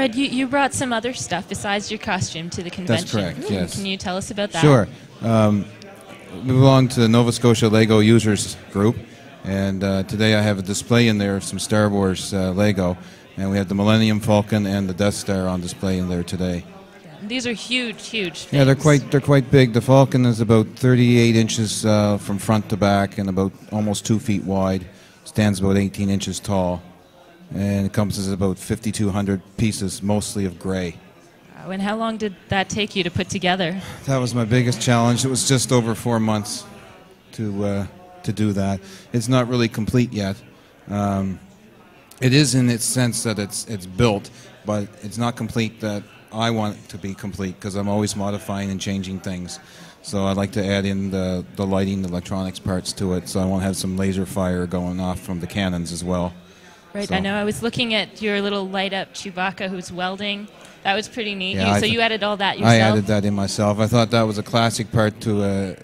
Fred, you brought some other stuff besides your costume to the convention. That's correct, yes. Can you tell us about that? Sure. We belong to the Nova Scotia Lego Users Group, and today I have a display in there of some Star Wars Lego, and we have the Millennium Falcon and the Death Star on display in there today. These are huge, huge things. Yeah, they're quite big. The Falcon is about 38 inches from front to back and about almost 2 feet wide. Stands about 18 inches tall, and it comes as about 5,200 pieces, mostly of gray. Wow, and how long did that take you to put together? That was my biggest challenge. It was just over 4 months to do that. It's not really complete yet. It is in its sense that it's built, but it's not complete that I want it to be complete, because I'm always modifying and changing things. So I'd like to add in the lighting, the electronics parts to it, so I want to have some laser fire going off from the cannons as well. Right, so. I know. I was looking at your little light-up Chewbacca who's welding. That was pretty neat. Yeah, so you added all that yourself? I added that in myself. I thought that was a classic part to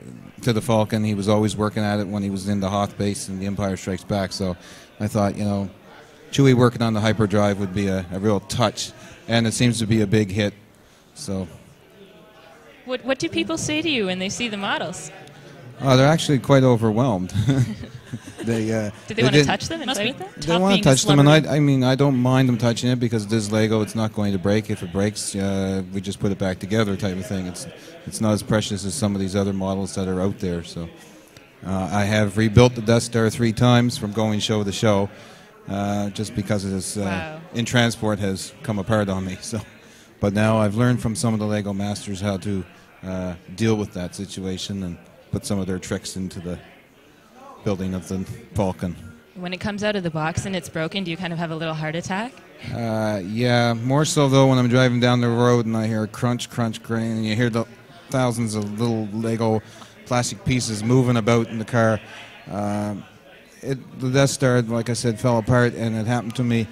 the Falcon. He was always working at it when he was in the Hoth base and the Empire Strikes Back, so I thought, Chewie working on the hyperdrive would be a real touch. And it seems to be a big hit. So, what do people say to you when they see the models? They're actually quite overwhelmed. Do they want to touch them and play with them? They want to touch them, and I don't mind them touching it, because this Lego, it's not going to break. If it breaks, we just put it back together, type of thing. It's not as precious as some of these other models that are out there. So, I have rebuilt the Death Star 3 times from going show to show. Just because it is in transport has come apart on me. So, but now I've learned from some of the Lego masters how to deal with that situation and put some of their tricks into the building of the Falcon. When it comes out of the box and it's broken, do you kind of have a little heart attack? Yeah, more so though when I'm driving down the road and I hear crunch, crunch, grain, and you hear the thousands of little Lego plastic pieces moving about in the car. The Death Star, like I said, fell apart, and it happened to me.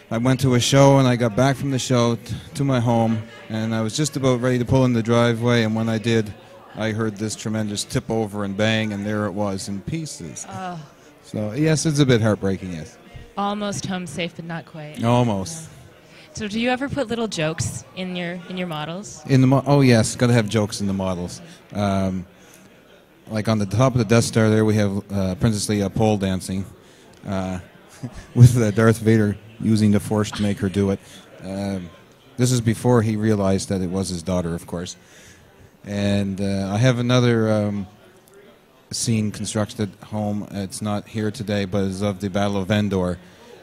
I went to a show, and I got back from the show to my home, and I was just about ready to pull in the driveway, and when I did, I heard this tremendous tip over and bang, and there it was in pieces. Oh. So, yes, it's a bit heartbreaking, yes. Almost home safe, but not quite. Almost. So do you ever put little jokes in your models? Oh, yes, got to have jokes in the models. Like on the top of the Death Star there, we have Princess Leia pole dancing with Darth Vader using the Force to make her do it. This is before he realized that it was his daughter, of course. And I have another scene constructed at home. It's not here today, but it's of the Battle of Endor.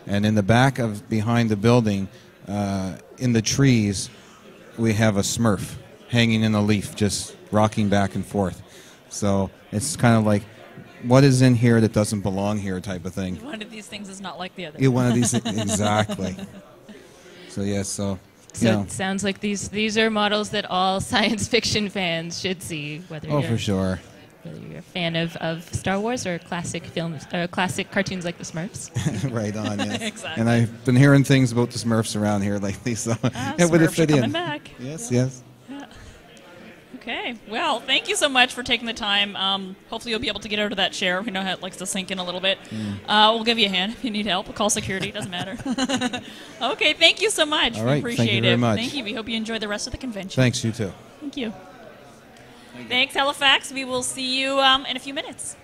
And in the back of behind the building, in the trees, we have a Smurf hanging in a leaf, just rocking back and forth. So it's kind of like, what is in here that doesn't belong here type of thing. One of these things is not like the other. Yeah, one of these, exactly. So, yes, so it sounds like these are models that all science fiction fans should see, whether for sure. Whether you're a fan of Star Wars or classic films, classic cartoons like the Smurfs. Right on, yes. Exactly. And I've been hearing things about the Smurfs around here lately, so it would have fit in. Coming back. Yes. Okay. Well, thank you so much for taking the time. Hopefully you'll be able to get out of that chair. We know how it likes to sink in a little bit. We'll give you a hand if you need help. We'll call security. Doesn't matter. Okay. Thank you so much. All right. We appreciate Thank you very much. Thank you. We hope you enjoy the rest of the convention. Thanks, you too. Thank you. Thanks, Halifax. We will see you in a few minutes.